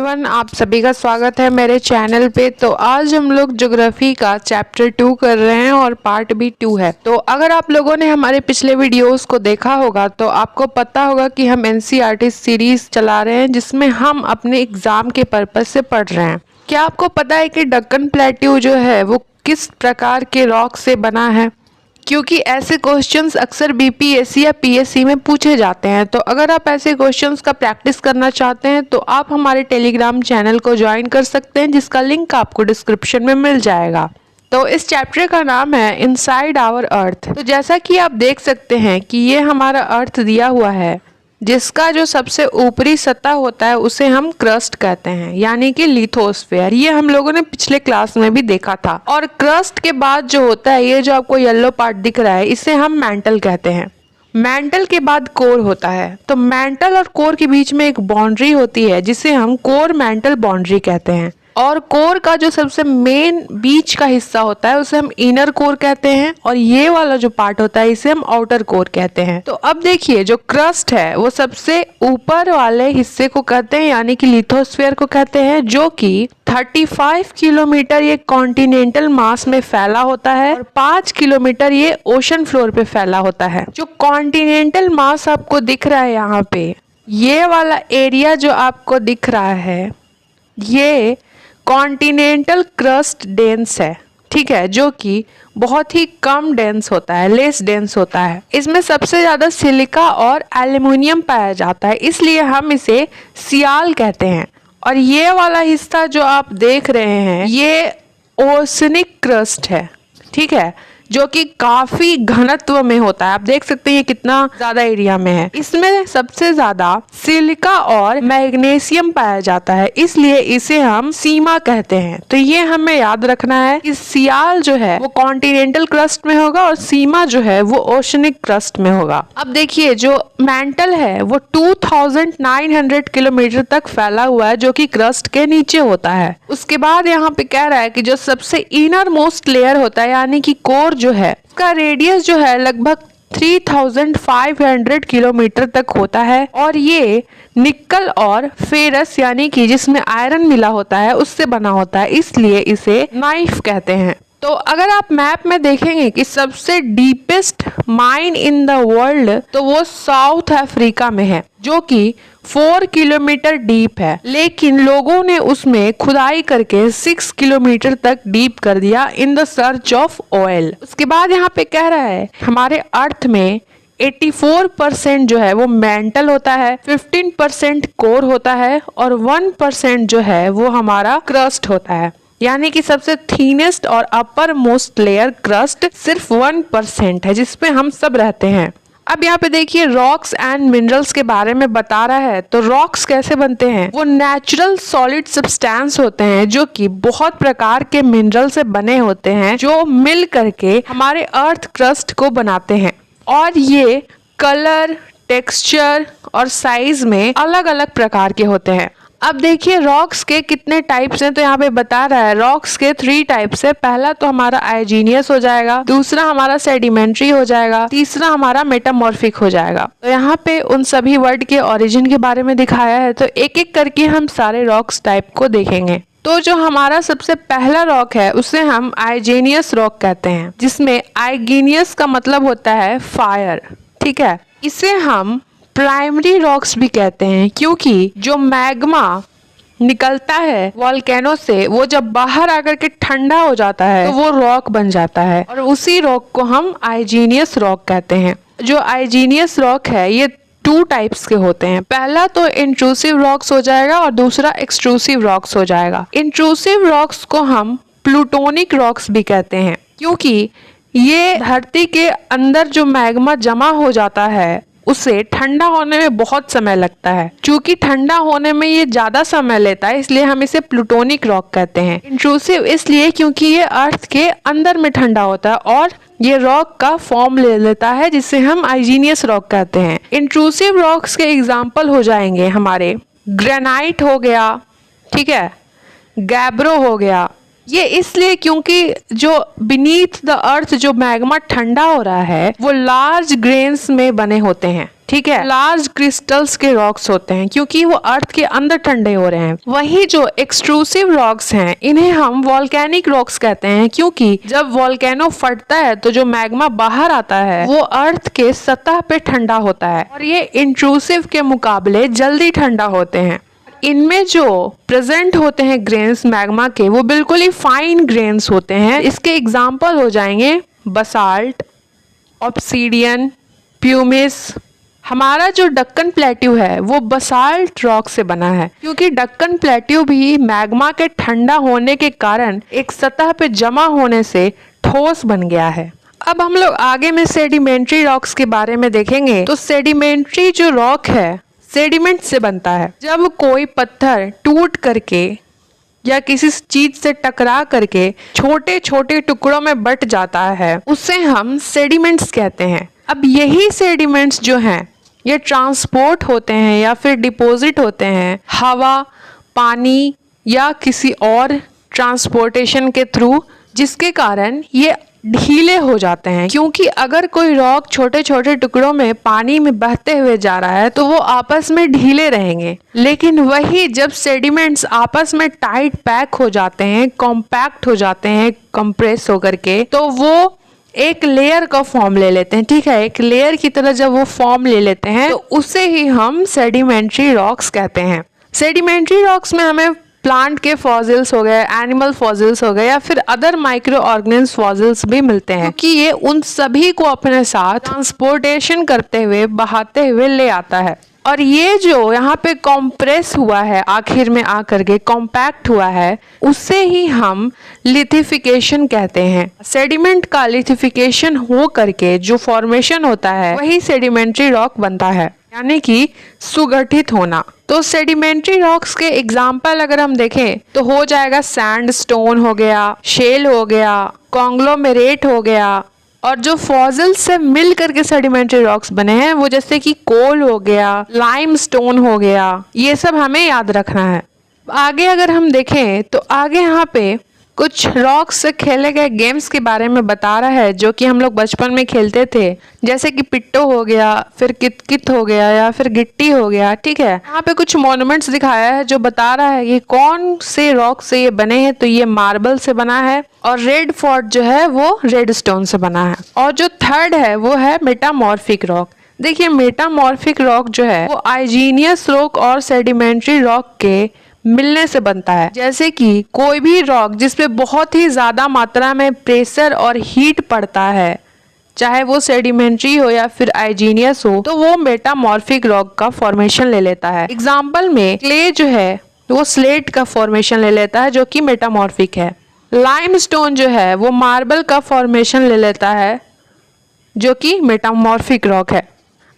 Everyone, आप सभी का स्वागत है मेरे चैनल पे। तो आज हम लोग ज्योग्राफी का चैप्टर 2 कर रहे हैं और पार्ट भी 2 है। तो अगर आप लोगों ने हमारे पिछले वीडियोस को देखा होगा तो आपको पता होगा कि हम एनसीईआरटी सीरीज चला रहे हैं जिसमें हम अपने एग्जाम के पर्पज से पढ़ रहे हैं। क्या आपको पता है कि दक्कन प्लेट्यू जो है वो किस प्रकार के रॉक से बना है? क्योंकि ऐसे क्वेश्चंस अक्सर बीपीएससी या पीएससी में पूछे जाते हैं। तो अगर आप ऐसे क्वेश्चंस का प्रैक्टिस करना चाहते हैं तो आप हमारे टेलीग्राम चैनल को ज्वाइन कर सकते हैं, जिसका लिंक आपको डिस्क्रिप्शन में मिल जाएगा। तो इस चैप्टर का नाम है इनसाइड आवर अर्थ। तो जैसा कि आप देख सकते हैं कि ये हमारा अर्थ दिया हुआ है, जिसका जो सबसे ऊपरी सतह होता है उसे हम क्रस्ट कहते हैं, यानी कि लिथोस्फेयर। ये हम लोगों ने पिछले क्लास में भी देखा था। और क्रस्ट के बाद जो होता है, ये जो आपको येलो पार्ट दिख रहा है, इसे हम मैंटल कहते हैं। मैंटल के बाद कोर होता है। तो मैंटल और कोर के बीच में एक बाउंड्री होती है जिसे हम कोर मैंटल बाउंड्री कहते हैं। और कोर का जो सबसे मेन बीच का हिस्सा होता है उसे हम इनर कोर कहते हैं, और ये वाला जो पार्ट होता है इसे हम आउटर कोर कहते हैं। तो अब देखिए, जो क्रस्ट है वो सबसे ऊपर वाले हिस्से को कहते हैं, यानी कि लिथोस्फीयर को कहते हैं, जो कि 35 किलोमीटर ये कॉन्टिनेंटल मास में फैला होता है और 5 किलोमीटर ये ओशन फ्लोर पे फैला होता है। जो कॉन्टिनेंटल मास आपको दिख रहा है यहाँ पे, ये वाला एरिया जो आपको दिख रहा है, ये कॉन्टिनेंटल क्रस्ट डेंस है, ठीक है, जो कि बहुत ही कम डेंस होता है, लेस डेंस होता है। इसमें सबसे ज़्यादा सिलिका और एल्युमिनियम पाया जाता है, इसलिए हम इसे सियाल कहते हैं। और ये वाला हिस्सा जो आप देख रहे हैं, ये ओशनिक क्रस्ट है, ठीक है, जो कि काफी घनत्व में होता है। आप देख सकते हैं ये कितना ज्यादा एरिया में है। इसमें सबसे ज्यादा सिलिका और मैग्नीशियम पाया जाता है, इसलिए इसे हम सीमा कहते हैं। तो ये हमें याद रखना है कि सियाल जो है वो कॉन्टिनेंटल क्रस्ट में होगा और सीमा जो है वो ओशनिक क्रस्ट में होगा। अब देखिए, जो मैंटल है वो 2900 किलोमीटर तक फैला हुआ है, जो कि क्रस्ट के नीचे होता है। उसके बाद यहाँ पे कह रहा है कि जो सबसे इनर मोस्ट लेयर होता है, यानी कि कोर जो है, उसका रेडियस जो है लगभग 3500 किलोमीटर तक होता है, और ये निकल और फेरस यानी कि जिसमें आयरन मिला होता है उससे बना होता है, इसलिए इसे नाइफ कहते हैं। तो अगर आप मैप में देखेंगे कि सबसे deepest mine in the world, तो वो साउथ अफ्रीका में है, जो कि 4 किलोमीटर डीप है, लेकिन लोगों ने उसमें खुदाई करके 6 किलोमीटर तक डीप कर दिया in the search of oil. उसके बाद यहाँ पे कह रहा है हमारे अर्थ में 84% जो है वो मेंटल होता है, 15% कोर होता है, और 1% जो है वो हमारा क्रस्ट होता है, यानी कि सबसे थीनेस्ट और अपर मोस्ट लेयर क्रस्ट सिर्फ 1% है, जिसपे हम सब रहते हैं। अब यहाँ पे देखिए, रॉक्स एंड मिनरल्स के बारे में बता रहा है। तो रॉक्स कैसे बनते हैं? वो नेचुरल सॉलिड सब्सटेंस होते हैं, जो कि बहुत प्रकार के मिनरल से बने होते हैं, जो मिल करके हमारे अर्थ क्रस्ट को बनाते हैं। और ये कलर, टेक्सचर और साइज में अलग अलग प्रकार के होते हैं। अब देखिए, रॉक्स के कितने टाइप्स हैं। तो यहाँ पे बता रहा है रॉक्स के 3 टाइप्स है। पहला तो हमारा आइजीनियस हो जाएगा, दूसरा हमारा सेडिमेंट्री हो जाएगा, तीसरा हमारा मेटामॉर्फिक हो जाएगा। तो यहाँ पे उन सभी वर्ड के ओरिजिन के बारे में दिखाया है। तो एक एक करके हम सारे रॉक्स टाइप को देखेंगे। तो जो हमारा सबसे पहला रॉक है उसे हम आइजीनियस रॉक कहते हैं, जिसमें आइजीनियस का मतलब होता है फायर, ठीक है। इसे हम प्राइमरी रॉक्स भी कहते हैं, क्योंकि जो मैग्मा निकलता है वॉल्केनो से, वो जब बाहर आकर के ठंडा हो जाता है तो वो रॉक बन जाता है, और उसी रॉक को हम आइजीनियस रॉक कहते हैं। जो आइजीनियस रॉक है ये 2 टाइप्स के होते हैं। पहला तो इंट्रूसिव रॉक्स हो जाएगा और दूसरा एक्सट्रूसिव रॉक्स हो जाएगा। इंट्रूसिव रॉक्स को हम प्लूटोनिक रॉक्स भी कहते हैं, क्योंकि ये धरती के अंदर जो मैग्मा जमा हो जाता है उसे ठंडा होने में बहुत समय लगता है। चूंकि ठंडा होने में ये ज्यादा समय लेता है, इसलिए हम इसे प्लूटोनिक रॉक कहते हैं। इंट्रूसिव इसलिए क्योंकि ये अर्थ के अंदर में ठंडा होता है और ये रॉक का फॉर्म ले लेता है, जिसे हम आइजीनियस रॉक कहते हैं। इंट्रूसिव रॉक्स के एग्जाम्पल हो जाएंगे हमारे ग्रेनाइट हो गया, ठीक है, गैब्रो हो गया। ये इसलिए क्योंकि जो बीनीथ द अर्थ जो मैग्मा ठंडा हो रहा है वो लार्ज ग्रेन्स में बने होते हैं, ठीक है, लार्ज क्रिस्टल्स के रॉक्स होते हैं क्योंकि वो अर्थ के अंदर ठंडे हो रहे हैं। वही जो एक्सट्रूसिव रॉक्स हैं इन्हें हम वॉल्केनिक रॉक्स कहते हैं क्योंकि जब वॉल्केनो फटता है तो जो मैग्मा बाहर आता है वो अर्थ के सतह पे ठंडा होता है और ये इंट्रूसिव के मुकाबले जल्दी ठंडा होते हैं। इनमें जो प्रेजेंट होते हैं ग्रेन्स मैग्मा के वो बिल्कुल ही फाइन ग्रेन्स होते हैं। इसके एग्जाम्पल हो जाएंगे बसाल्ट, ऑब्सीडियन, प्यूमिस। हमारा जो डक्कन प्लेट्यू है वो बसाल्ट रॉक से बना है क्योंकि डक्कन प्लेट्यू भी मैग्मा के ठंडा होने के कारण एक सतह पे जमा होने से ठोस बन गया है। अब हम लोग आगे में सेडिमेंट्री रॉक्स के बारे में देखेंगे। तो सेडिमेंट्री जो रॉक है सेडिमेंट से बनता है। जब कोई पत्थर टूट करके या किसी चीज से टकरा करके छोटे छोटे टुकड़ों में बट जाता है उसे हम सेडिमेंट्स कहते हैं। अब यही सेडिमेंट्स जो हैं ये ट्रांसपोर्ट होते हैं या फिर डिपॉजिट होते हैं हवा, पानी या किसी और ट्रांसपोर्टेशन के थ्रू, जिसके कारण ये ढीले हो जाते हैं। क्योंकि अगर कोई रॉक छोटे छोटे टुकड़ों में पानी में बहते हुए जा रहा है तो वो आपस में ढीले रहेंगे, लेकिन वही जब सेडिमेंट्स आपस में टाइट पैक हो जाते हैं, कॉम्पैक्ट हो जाते हैं कंप्रेस होकर के, तो वो एक लेयर का फॉर्म ले लेते हैं। ठीक है, एक लेयर की तरह जब वो फॉर्म ले लेते हैं तो उसे ही हम सेडिमेंट्री रॉक्स कहते हैं। सेडिमेंट्री रॉक्स में हमें प्लांट के फॉसिल्स हो गए, एनिमल फॉसिल्स हो गए या फिर अदर माइक्रो ऑर्गेनिज्म फॉसिल्स भी मिलते हैं क्योंकि ये उन सभी को अपने साथ ट्रांसपोर्टेशन करते हुए बहाते हुए ले आता है। और ये जो यहाँ पे कॉम्प्रेस हुआ है, आखिर में आकर के कॉम्पैक्ट हुआ है, उसे ही हम लिथिफिकेशन कहते हैं। सेडिमेंट का लिथिफिकेशन हो करके जो फॉर्मेशन होता है वही सेडिमेंट्री रॉक बनता है, यानी कि सुगठित होना। तो सेडिमेंट्री रॉक्स के एग्जाम्पल अगर हम देखें तो हो जाएगा सैंडस्टोन हो गया, शेल हो गया, कॉन्ग्लोमेरेट हो गया, और जो फॉसिल से मिल करके सेडिमेंट्री रॉक्स बने हैं वो जैसे कि कोल हो गया, लाइमस्टोन हो गया, ये सब हमें याद रखना है। आगे अगर हम देखें तो आगे यहाँ पे कुछ रॉक्स से खेले गए गेम्स के बारे में बता रहा है जो कि हम लोग बचपन में खेलते थे, जैसे कि पिट्टो हो गया, फिर कित हो गया या फिर गिट्टी हो गया। ठीक है, यहाँ पे कुछ मॉन्यूमेंट्स दिखाया है जो बता रहा है ये कौन से रॉक से ये बने हैं। तो ये मार्बल से बना है और रेड फोर्ट जो है वो रेड स्टोन से बना है। और जो थर्ड है वो है मेटामॉर्फिक रॉक। देखिए मेटामॉर्फिक रॉक जो है वो आइजीनियस रॉक और सेडिमेंट्री रॉक के मिलने से बनता है। जैसे कि कोई भी रॉक जिसपे बहुत ही ज्यादा मात्रा में प्रेशर और हीट पड़ता है, चाहे वो सेडिमेंट्री हो या फिर आइजीनियस हो, तो वो मेटामॉर्फिक रॉक का फॉर्मेशन ले लेता है। एग्जाम्पल में क्ले जो है वो स्लेट का फॉर्मेशन ले लेता है जो कि मेटामॉर्फिक है। लाइमस्टोन जो है वो मार्बल का फॉर्मेशन ले लेता है जो कि मेटामॉर्फिक रॉक है।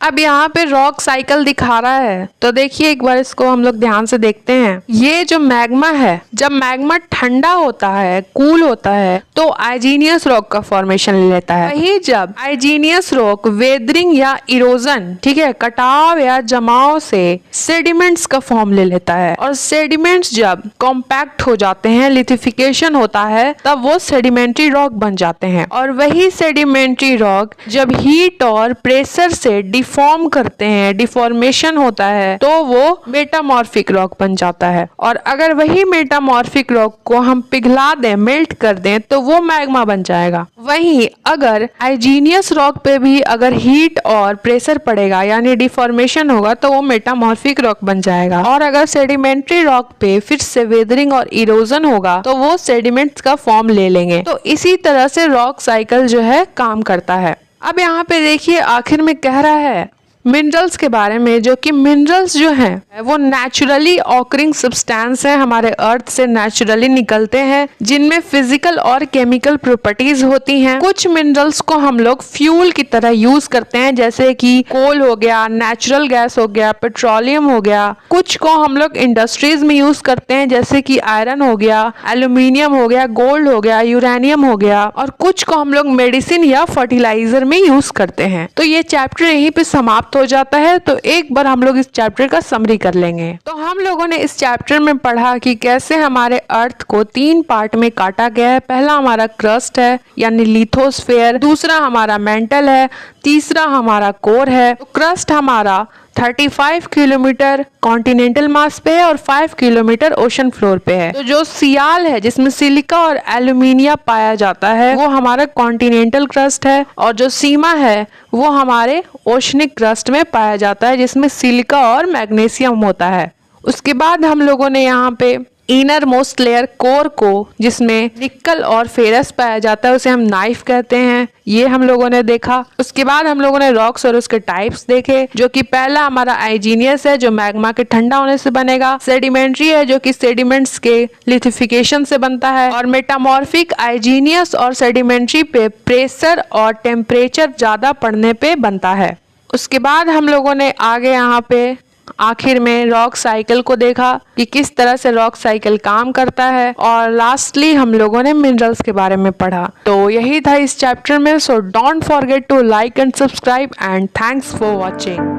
अब यहाँ पे रॉक साइकिल दिखा रहा है तो देखिए एक बार इसको हम लोग ध्यान से देखते हैं। ये जो मैग्मा है, जब मैग्मा ठंडा होता है, कूल होता है, तो आइजीनियस रॉक का फॉर्मेशन ले लेता है। वही जब आइजीनियस रॉक वेदरिंग या इरोजन, ठीक है, कटाव या जमाव से सेडिमेंट्स का फॉर्म ले लेता है, और सेडिमेंट्स जब कॉम्पैक्ट हो जाते हैं, लिथिफिकेशन होता है, तब वो सेडिमेंट्री रॉक बन जाते हैं। और वही सेडिमेंट्री रॉक जब हीट और प्रेशर से डिफॉर्म करते हैं, डिफॉर्मेशन होता है, तो वो मेटामॉर्फिक रॉक बन जाता है। और अगर वही मेटामॉर्फिक रॉक को हम पिघला दें, मेल्ट कर दें, तो वो मैग्मा बन जाएगा। वहीं अगर आइजीनियस रॉक पे भी अगर हीट और प्रेशर पड़ेगा यानी डिफॉर्मेशन होगा तो वो मेटामॉर्फिक रॉक बन जाएगा। और अगर सेडिमेंट्री रॉक पे फिर से वेदरिंग और इरोजन होगा तो वो सेडिमेंट्स का फॉर्म ले लेंगे। तो इसी तरह से रॉक साइकिल जो है काम करता है। अब यहाँ पे देखिए आखिर में कह रहा है मिनरल्स के बारे में, जो कि मिनरल्स जो हैं वो नेचुरली ऑकरिंग सब्सटेंस है, हमारे अर्थ से नेचुरली निकलते हैं, जिनमें फिजिकल और केमिकल प्रॉपर्टीज होती हैं। कुछ मिनरल्स को हम लोग फ्यूल की तरह यूज करते हैं, जैसे कि कोल हो गया, नेचुरल गैस हो गया, पेट्रोलियम हो गया। कुछ को हम लोग इंडस्ट्रीज में यूज करते हैं, जैसे कि आयरन हो गया, एल्यूमिनियम हो गया, गोल्ड हो गया, यूरेनियम हो गया। और कुछ को हम लोग मेडिसिन या फर्टिलाइजर में यूज करते हैं। तो ये चैप्टर यहीं पे समाप्त समाप्त हो जाता है। तो एक बार हम लोग इस चैप्टर का समरी कर लेंगे। तो हम लोगों ने इस चैप्टर में पढ़ा कि कैसे हमारे अर्थ को 3 पार्ट में काटा गया है। पहला हमारा क्रस्ट है यानी लिथोस्फेयर, दूसरा हमारा मेंटल है, तीसरा हमारा कोर है। तो क्रस्ट हमारा 35 किलोमीटर कॉन्टिनेंटल मास पे है और 5 किलोमीटर ओशन फ्लोर पे है। तो जो सियाल है जिसमें सिलिका और एल्यूमिनिया पाया जाता है वो हमारा कॉन्टिनेंटल क्रस्ट है, और जो सीमा है वो हमारे ओशनिक क्रस्ट में पाया जाता है जिसमें सिलिका और मैग्नीशियम होता है। उसके बाद हम लोगों ने यहाँ पे इनर मोस्ट लेयर कोर को, जिसमें निकल और फेरस पाया जाता है, उसे हम नाइफ कहते हैं, ये हम लोगों ने देखा। उसके बाद हम लोगों ने रॉक्स और उसके टाइप्स देखे, जो कि पहला हमारा आइजीनियस है जो मैग्मा के ठंडा होने से बनेगा, सेडिमेंट्री है जो कि सेडिमेंट्स के लिथिफिकेशन से बनता है, और मेटामॉर्फिक आइजीनियस और सेडिमेंट्री पे प्रेशर और टेम्परेचर ज्यादा पड़ने पे बनता है। उसके बाद हम लोगों ने आगे यहाँ पे आखिर में रॉक साइकिल को देखा कि किस तरह से रॉक साइकिल काम करता है, और लास्टली हम लोगों ने मिनरल्स के बारे में पढ़ा। तो यही था इस चैप्टर में। So don't forget to like and subscribe and thanks for watching.